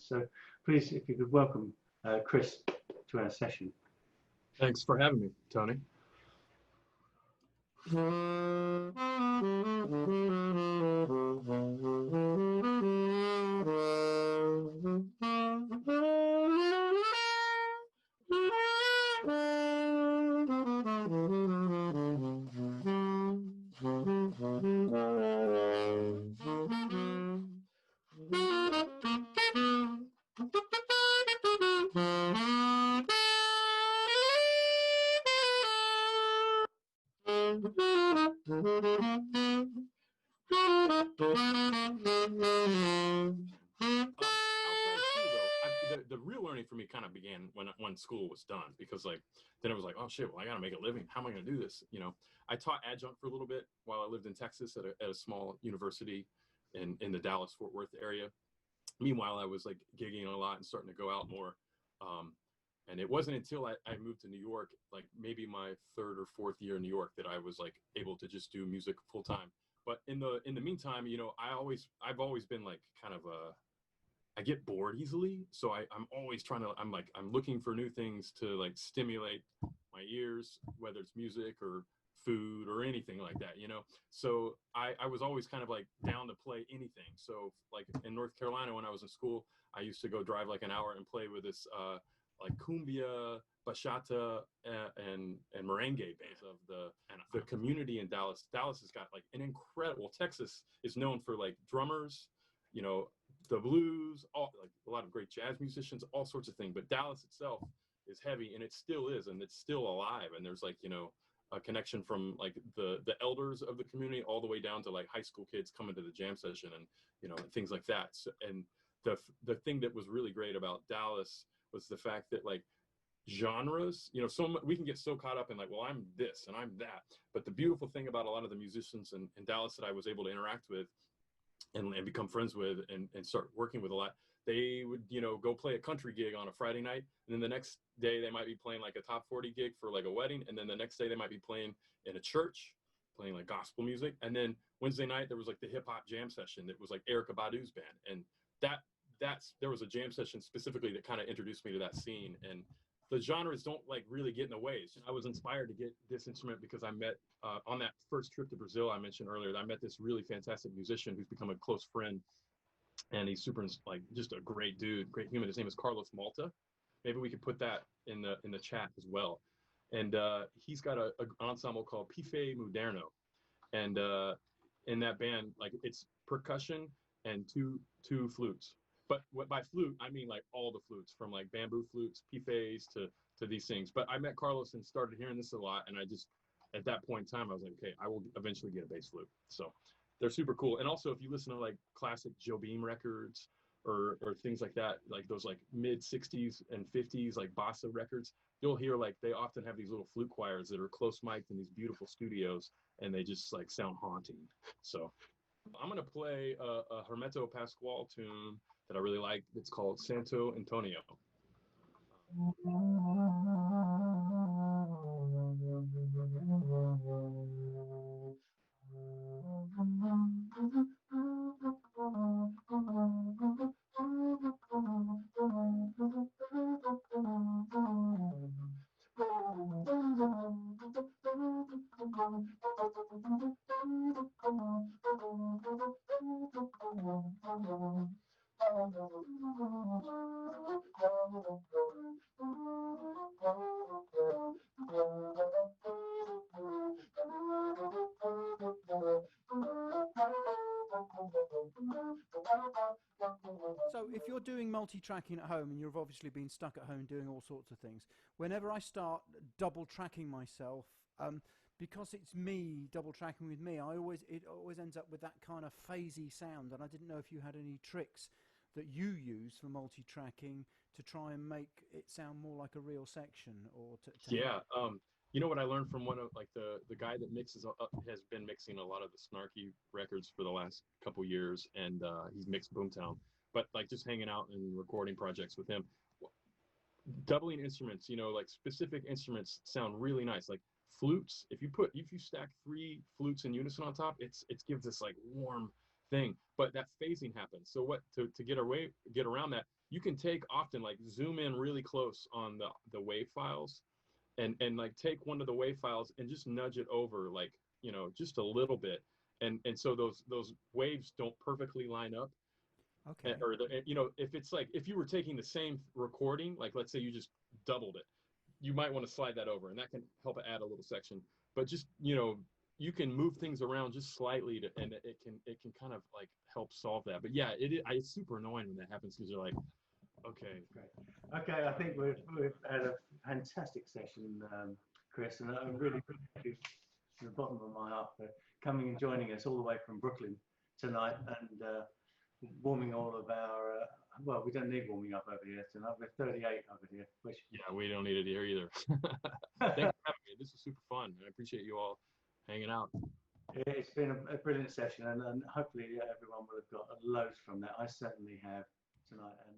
So please, if you could welcome Chris to our session. Thanks for having me, Tony. The real learning for me kind of began when school was done, because like then it was like, oh shit, well I gotta make a living. How am I gonna do this? You know, I taught adjunct for a little bit while I lived in Texas at a small university in the Dallas Fort Worth area. Meanwhile, I was like gigging a lot and starting to go out more. And it wasn't until I moved to New York, like maybe my third or fourth year in New York, that I was like able to just do music full time. But in the meantime, you know, I've always been like kind of I get bored easily. So I'm always I'm looking for new things to like stimulate my ears, whether it's music or food or anything like that, you know? So I was always kind of like down to play anything. So like in North Carolina, when I was in school, I used to go drive like an hour and play with this, like cumbia, bachata, and merengue bands of the community in Dallas. Dallas has got like an incredible. Texas is known for like drummers, you know, the blues, all like a lot of great jazz musicians, all sorts of things. But Dallas itself is heavy, and it still is, and it's still alive. And there's like, you know, a connection from like the elders of the community all the way down to like high school kids coming to the jam session, and you know, and things like that. So, and the thing that was really great about Dallas was the fact that like genres, you know, we can get so caught up in like, well, I'm this and I'm that. But the beautiful thing about a lot of the musicians in Dallas that I was able to interact with and become friends with and start working with a lot, they would, you know, go play a country gig on a Friday night, and then the next day they might be playing like a top 40 gig for like a wedding, and then the next day they might be playing in a church, playing like gospel music, and then Wednesday night there was like the hip hop jam session that was like Erykah Badu's band, and there was a jam session specifically that kind of introduced me to that scene. And the genres don't like really get in the way. I was inspired to get this instrument because I met on that first trip to Brazil I mentioned earlier, I met this really fantastic musician who's become a close friend, and he's super like just a great dude, great human. His name is Carlos Malta. Maybe we could put that in the chat as well. And he's got an ensemble called Pife Moderno, and in that band, like it's percussion and two flutes. But by flute, I mean like all the flutes, from like bamboo flutes, pifes to these things. But I met Carlos and started hearing this a lot, and I just, at that point in time, I was like, okay, I will eventually get a bass flute. So they're super cool. And also, if you listen to like classic Joe Beam records or things like that, like those like mid 60s and 50s like bossa records, you'll hear like they often have these little flute choirs that are close mic'd in these beautiful studios, and they just like sound haunting. So I'm gonna play a Hermeto Pascual tune that I really like. It's called Santo Antonio. So if you're doing multi-tracking at home, and you've obviously been stuck at home doing all sorts of things, whenever I start double tracking myself, because it's me double tracking with me, it always ends up with that kind of phasey sound. And I didn't know if you had any tricks that you use for multi-tracking to try and make it sound more like a real section, or yeah. You know what I learned from one of like the guy that mixes has been mixing a lot of the Snarky records for the last couple years, and he's mixed Boomtown. But like just hanging out and recording projects with him, doubling instruments, you know, like specific instruments sound really nice. Like flutes, if you stack 3 flutes in unison on top, it gives this like warm thing. But that phasing happens. So what to get around that, you can take often like zoom in really close on the wave files and like take one of the wave files and just nudge it over like, you know, just a little bit. And so those waves don't perfectly line up. Okay. Or you know, if it's like, if you were taking the same recording, like let's say you just doubled it, you might want to slide that over, and that can help add a little section. But just, you know, you can move things around just slightly and it can kind of like help solve that. But yeah, it's super annoying when that happens, because you're like, okay. Great. Okay, I think we've had a fantastic session, Chris, and I'm really grateful from the bottom of my heart for coming and joining us all the way from Brooklyn tonight, and warming all of our, well, we don't need warming up over here tonight. We're 38 over here, which... Yeah, we don't need it here either. Thanks for having me. This was super fun. I appreciate you all hanging out. It's been a brilliant session, and hopefully everyone will have got loads from that. I certainly have tonight, and